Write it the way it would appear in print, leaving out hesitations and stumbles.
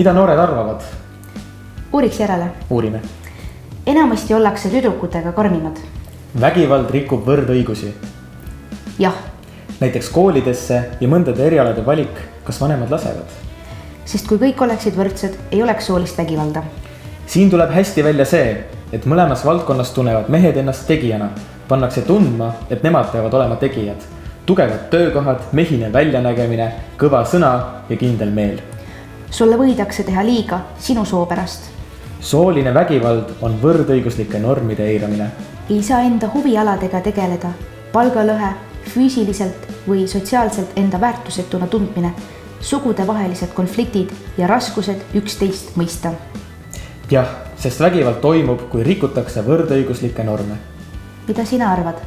Mida noored arvavad? Uuriks järele. Uurime. Enamasti ollakse tüdrukutega karmimad. Vägivald rikub võrdõigusi. Jah. Näiteks koolidesse ja mõndade erialade valik, kas vanemad lasevad. Sest kui kõik oleksid võrdsed, ei oleks soolist vägivalda. Siin tuleb hästi välja see, et mõlemas valdkonnas tunnevad mehed ennast tegijana. Pannakse tundma, et nemad peavad olema tegijad. Tugevad töökohad, mehine väljanägemine, kõva sõna ja kindel meel. Sulle võidakse teha liiga sinu soo pärast. Sooline vägivald on võrdõiguslike normide eiramine. Ei saa enda huvialadega tegeleda. Palgalõhe, füüsiliselt või sotsiaalselt enda väärtusetuna tundmine, sugudevahelised konfliktid ja raskused üksteist mõista. Jah, sest vägivald toimub, kui rikutakse võrdõiguslikke norme. Mida sina arvad?